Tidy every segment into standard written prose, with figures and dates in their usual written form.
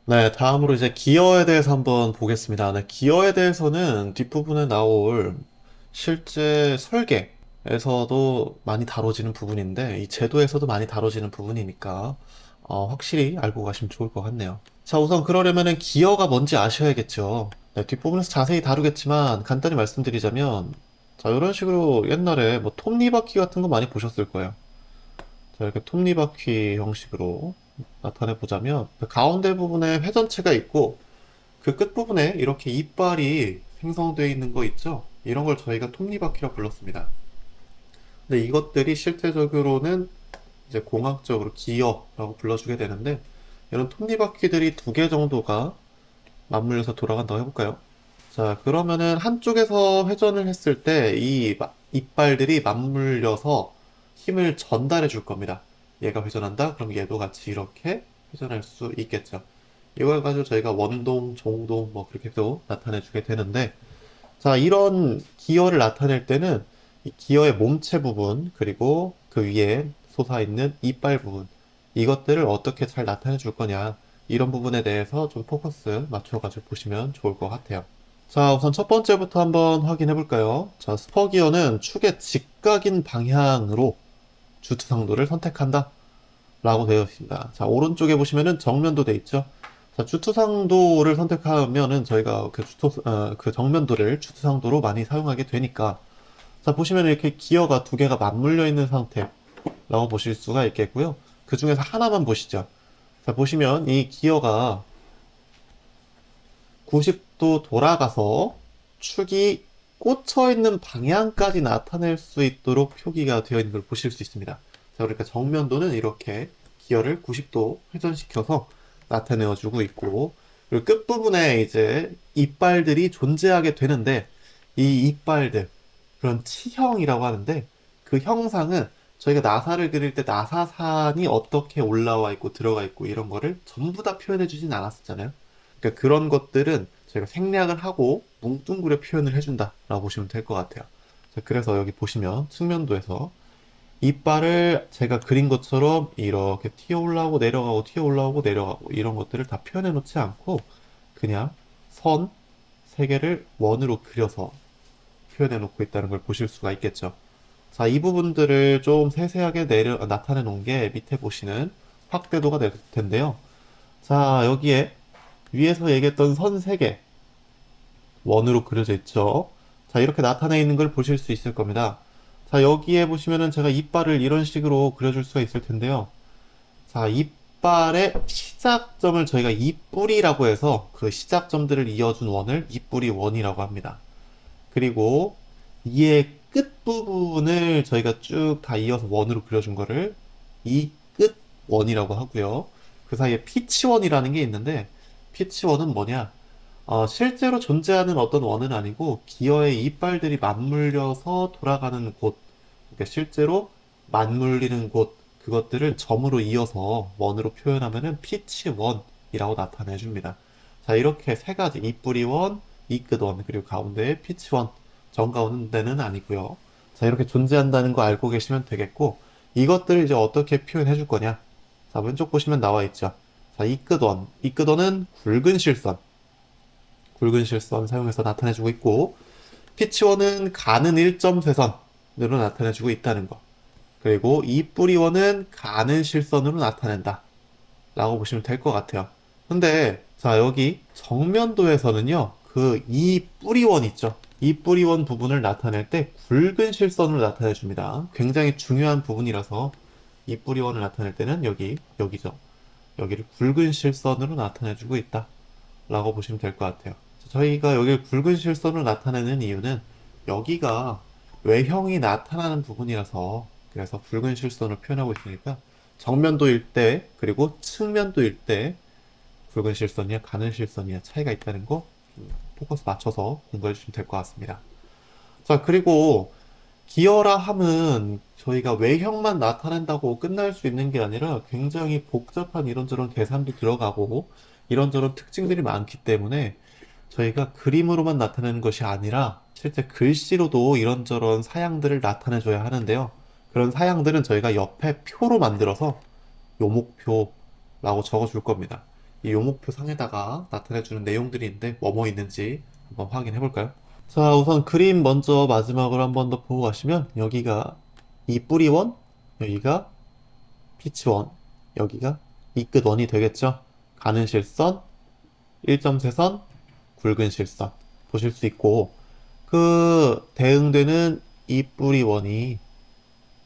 네, 다음으로 이제 기어에 대해서 한번 보겠습니다. 네, 기어에 대해서는 뒷부분에 나올 실제 설계에서도 많이 다뤄지는 부분인데, 이 제도에서도 많이 다뤄지는 부분이니까, 확실히 알고 가시면 좋을 것 같네요. 자, 우선 그러려면은 기어가 뭔지 아셔야겠죠. 네, 뒷부분에서 자세히 다루겠지만, 간단히 말씀드리자면, 자, 이런 식으로 옛날에 뭐 톱니바퀴 같은 거 많이 보셨을 거예요. 자, 이렇게 톱니바퀴 형식으로 나타내 보자면 그 가운데 부분에 회전체가 있고 그 끝부분에 이렇게 이빨이 생성되어 있는 거 있죠? 이런 걸 저희가 톱니바퀴라 불렀습니다. 근데 이것들이 실제적으로는 이제 공학적으로 기어라고 불러주게 되는데 이런 톱니바퀴들이 두 개 정도가 맞물려서 돌아간다고 해볼까요? 자, 그러면은 한쪽에서 회전을 했을 때 이 이빨들이 맞물려서 힘을 전달해 줄 겁니다. 얘가 회전한다? 그럼 얘도 같이 이렇게 회전할 수 있겠죠. 이걸 가지고 저희가 원동, 종동 뭐 그렇게도 나타내 주게 되는데 자, 이런 기어를 나타낼 때는 이 기어의 몸체 부분 그리고 그 위에 솟아있는 이빨 부분 이것들을 어떻게 잘 나타내 줄 거냐 이런 부분에 대해서 좀 포커스 맞춰가지고 보시면 좋을 것 같아요. 자, 우선 첫 번째부터 한번 확인해 볼까요? 자, 스퍼기어는 축의 직각인 방향으로 주투상도를 선택한다 라고 되어 있습니다. 자, 오른쪽에 보시면은 정면도 되어 있죠. 자, 주투상도를 선택하면은 저희가 그 정면도를 주투상도로 많이 사용하게 되니까 자, 보시면 이렇게 기어가 두 개가 맞물려 있는 상태라고 보실 수가 있겠고요. 그 중에서 하나만 보시죠. 자, 보시면 이 기어가 90도 돌아가서 축이 꽂혀 있는 방향까지 나타낼 수 있도록 표기가 되어 있는 걸 보실 수 있습니다. 자, 그러니까 정면도는 이렇게 기어를 90도 회전시켜서 나타내어 주고 있고, 그리고 끝부분에 이제 이빨들이 존재하게 되는데, 이 이빨들, 그런 치형이라고 하는데, 그 형상은 저희가 나사를 그릴 때 나사산이 어떻게 올라와 있고 들어가 있고 이런 거를 전부 다 표현해 주진 않았었잖아요. 그러니까 그런 것들은 저희가 생략을 하고 뭉뚱그려 표현을 해준다라고 보시면 될 것 같아요. 자, 그래서 여기 보시면 측면도에서 이빨을 제가 그린 것처럼 이렇게 튀어 올라오고 내려가고 튀어 올라오고 내려가고 이런 것들을 다 표현해 놓지 않고 그냥 선 세 개를 원으로 그려서 표현해 놓고 있다는 걸 보실 수가 있겠죠. 자, 이 부분들을 좀 세세하게 나타내 놓은 게 밑에 보시는 확대도가 될 텐데요. 자, 여기에 위에서 얘기했던 선 3개 원으로 그려져 있죠. 자, 이렇게 나타내 있는 걸 보실 수 있을 겁니다. 자, 여기에 보시면은 제가 이빨을 이런 식으로 그려줄 수가 있을 텐데요. 자, 이빨의 시작점을 저희가 이뿌리라고 해서 그 시작점들을 이어준 원을 이뿌리 원이라고 합니다. 그리고 이의 끝부분을 저희가 쭉 다 이어서 원으로 그려준 거를 이끝 원이라고 하고요. 그 사이에 피치원이라는 게 있는데 피치원은 뭐냐? 실제로 존재하는 어떤 원은 아니고 기어의 이빨들이 맞물려서 돌아가는 곳, 그러니까 실제로 맞물리는 곳, 그것들을 점으로 이어서 원으로 표현하면은 피치원이라고 나타내 줍니다. 자, 이렇게 세 가지, 이뿌리원, 이끝원, 그리고 가운데에 피치원, 정가운데는 아니고요. 자, 이렇게 존재한다는 거 알고 계시면 되겠고, 이것들을 이제 어떻게 표현해 줄 거냐? 자, 왼쪽 보시면 나와 있죠. 자, 이끝원, 이끝원은 굵은 실선, 굵은 실선 사용해서 나타내주고 있고 피치원은 가는 일점 쇄선으로 나타내주고 있다는 거. 그리고 이 뿌리원은 가는 실선으로 나타낸다 라고 보시면 될 것 같아요. 근데 자, 여기 정면도에서는요 그 이 뿌리원 있죠. 이 뿌리원 부분을 나타낼 때 굵은 실선으로 나타내 줍니다. 굉장히 중요한 부분이라서 이 뿌리원을 나타낼 때는 여기죠. 여기를 굵은 실선으로 나타내 주고 있다 라고 보시면 될 것 같아요. 저희가 여기 굵은 실선을 나타내는 이유는 여기가 외형이 나타나는 부분이라서 그래서 굵은 실선을 표현하고 있으니까 정면도일 때 그리고 측면도일 때 굵은 실선이야 가는 실선이야 차이가 있다는 거 포커스 맞춰서 공부해 주시면 될 것 같습니다. 자, 그리고 기어라 함은 저희가 외형만 나타낸다고 끝날 수 있는 게 아니라 굉장히 복잡한 이런저런 계산도 들어가고 이런저런 특징들이 많기 때문에 저희가 그림으로만 나타내는 것이 아니라 실제 글씨로도 이런저런 사양들을 나타내줘야 하는데요. 그런 사양들은 저희가 옆에 표로 만들어서 요목표라고 적어줄 겁니다. 이 요목표 상에다가 나타내주는 내용들이 있는데 뭐뭐 있는지 한번 확인해 볼까요? 자, 우선 그림 먼저 마지막으로 한 번 더 보고 가시면 여기가 이 뿌리원, 여기가 피치원, 여기가 이 끝원이 되겠죠? 가는 실선, 1.3선, 굵은 실선 보실 수 있고 그 대응되는 이 뿌리원이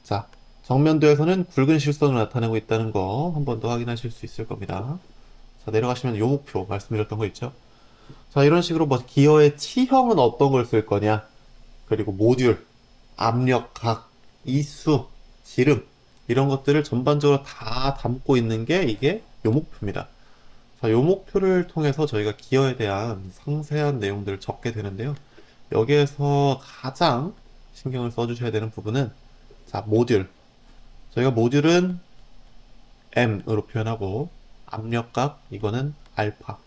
자, 정면도에서는 굵은 실선을 나타내고 있다는 거 한 번 더 확인하실 수 있을 겁니다. 자, 내려가시면 요목표 말씀드렸던 거 있죠? 자, 이런 식으로 뭐 기어의 치형은 어떤 걸 쓸 거냐, 그리고 모듈, 압력, 각, 이수, 지름 이런 것들을 전반적으로 다 담고 있는 게 이게 요목표입니다. 자, 요목표를 통해서 저희가 기어에 대한 상세한 내용들을 적게 되는데요. 여기에서 가장 신경을 써주셔야 되는 부분은 자, 모듈. 저희가 모듈은 M으로 표현하고 압력각 이거는 알파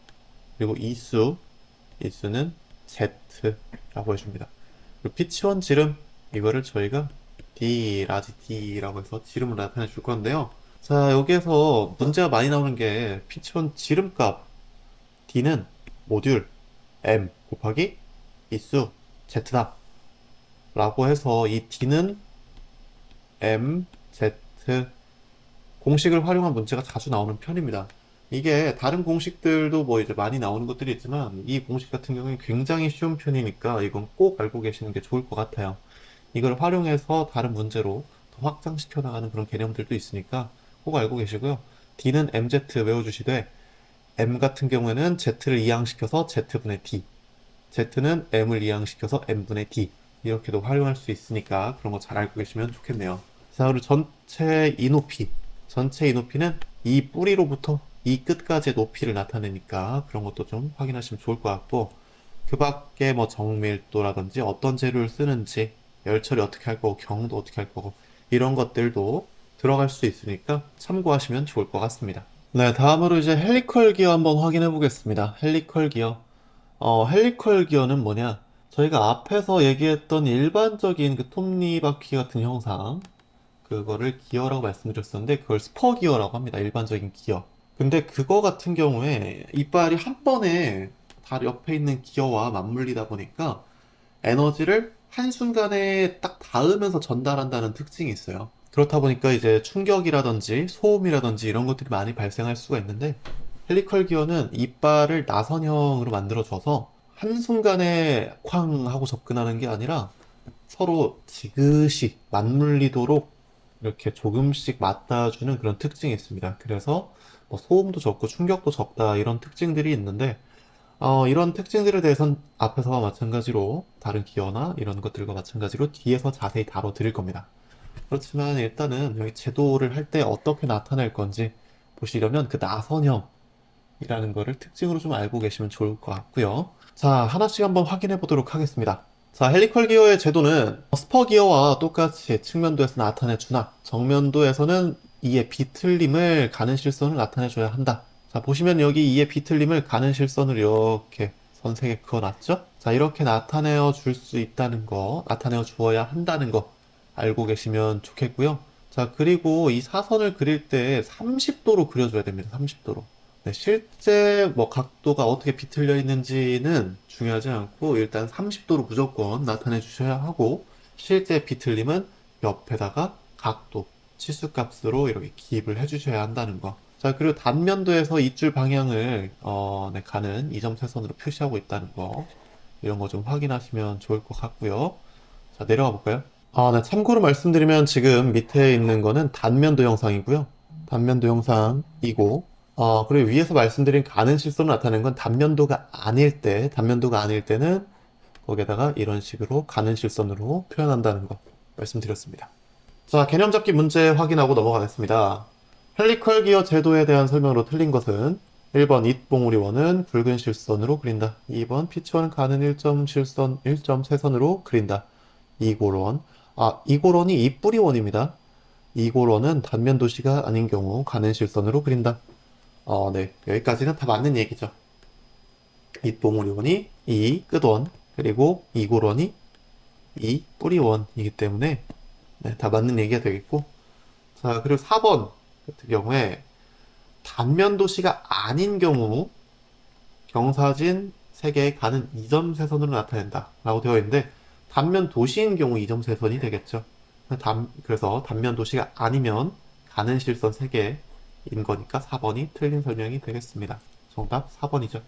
그리고 이수는 Z라고 해줍니다. 그리고 피치원 지름 이거를 저희가 D, 라지 D라고 해서 지름을 나타내 줄 건데요. 자, 여기에서 문제가 많이 나오는 게 피치원 지름값 D는 모듈 M 곱하기 이수 Z다 라고 해서 이 D는 M, Z 공식을 활용한 문제가 자주 나오는 편입니다. 이게 다른 공식들도 뭐 이제 많이 나오는 것들이 있지만 이 공식 같은 경우는 굉장히 쉬운 편이니까 이건 꼭 알고 계시는 게 좋을 것 같아요. 이걸 활용해서 다른 문제로 더 확장시켜 나가는 그런 개념들도 있으니까 꼭 알고 계시고요. D는 MZ 외워주시되 M 같은 경우에는 Z를 이항시켜서 Z분의 D, Z는 M을 이항시켜서 M분의 D 이렇게도 활용할 수 있으니까 그런 거 잘 알고 계시면 좋겠네요. 자, 그리고 전체 이높이는 이 뿌리로부터 이 끝까지의 높이를 나타내니까 그런 것도 좀 확인하시면 좋을 것 같고 그 밖에 뭐 정밀도라든지 어떤 재료를 쓰는지 열처리 어떻게 할 거고 경도 어떻게 할 거고 이런 것들도 들어갈 수 있으니까 참고하시면 좋을 것 같습니다. 네, 다음으로 이제 헬리컬 기어 한번 확인해 보겠습니다. 헬리컬 기어. 헬리컬 기어는 뭐냐? 저희가 앞에서 얘기했던 일반적인 그 톱니바퀴 같은 형상, 그거를 기어라고 말씀드렸었는데, 그걸 스퍼 기어라고 합니다. 일반적인 기어. 근데 그거 같은 경우에 이빨이 한 번에 다 옆에 있는 기어와 맞물리다 보니까 에너지를 한순간에 딱 닿으면서 전달한다는 특징이 있어요. 그렇다 보니까 이제 충격이라든지 소음이라든지 이런 것들이 많이 발생할 수가 있는데 헬리컬 기어는 이빨을 나선형으로 만들어줘서 한순간에 쾅 하고 접근하는 게 아니라 서로 지그시 맞물리도록 이렇게 조금씩 맞닿아주는 그런 특징이 있습니다. 그래서 뭐 소음도 적고 충격도 적다 이런 특징들이 있는데 이런 특징들에 대해서는 앞에서와 마찬가지로 다른 기어나 이런 것들과 마찬가지로 뒤에서 자세히 다뤄드릴 겁니다. 그렇지만 일단은 여기 제도를 할 때 어떻게 나타낼 건지 보시려면 그 나선형이라는 거를 특징으로 좀 알고 계시면 좋을 것 같고요. 자, 하나씩 한번 확인해 보도록 하겠습니다. 자, 헬리컬 기어의 제도는 스퍼 기어와 똑같이 측면도에서 나타내 주나 정면도에서는 이의 비틀림을 가는 실선을 나타내 줘야 한다. 자, 보시면 여기 이의 비틀림을 가는 실선을 이렇게 선색에 그어놨죠? 자, 이렇게 나타내어 줄 수 있다는 거, 나타내어 주어야 한다는 거 알고 계시면 좋겠고요. 자, 그리고 이 사선을 그릴 때 30도로 그려줘야 됩니다. 30도로. 네, 실제 뭐 각도가 어떻게 비틀려 있는지는 중요하지 않고 일단 30도로 무조건 나타내 주셔야 하고 실제 비틀림은 옆에다가 각도, 치수값으로 이렇게 기입을 해 주셔야 한다는 거. 자, 그리고 단면도에서 입줄 방향을 네, 가는 이점 세선으로 표시하고 있다는 거. 이런 거 좀 확인하시면 좋을 것 같고요. 자, 내려가 볼까요? 네, 참고로 말씀드리면 지금 밑에 있는 거는 단면도 영상이고요. 단면도 영상이고, 그리고 위에서 말씀드린 가는 실선을 나타내는 건 단면도가 아닐 때는 거기에다가 이런 식으로 가는 실선으로 표현한다는 거 말씀드렸습니다. 자, 개념 잡기 문제 확인하고 넘어가겠습니다. 헬리컬 기어 제도에 대한 설명으로 틀린 것은 1번 잇봉우리원은 굵은 실선으로 그린다. 2번 피치원 가는 1.세선으로 그린다. 이골원. 이골원이 잇뿌리원입니다. 이골원은 단면 도시가 아닌 경우 가는 실선으로 그린다. 네. 여기까지는 다 맞는 얘기죠. 잇봉우리원이 이 끝원, 그리고 이골원이 이 뿌리원이기 때문에 네, 다 맞는 얘기가 되겠고. 자, 그리고 4번 같은 경우에 단면 도시가 아닌 경우 경사진 3개에 가는 2점 세선으로 나타낸다 라고 되어 있는데 단면 도시인 경우 2점 세선이 되겠죠. 그래서 단면 도시가 아니면 가는 실선 3개인 거니까 4번이 틀린 설명이 되겠습니다. 정답 4번이죠.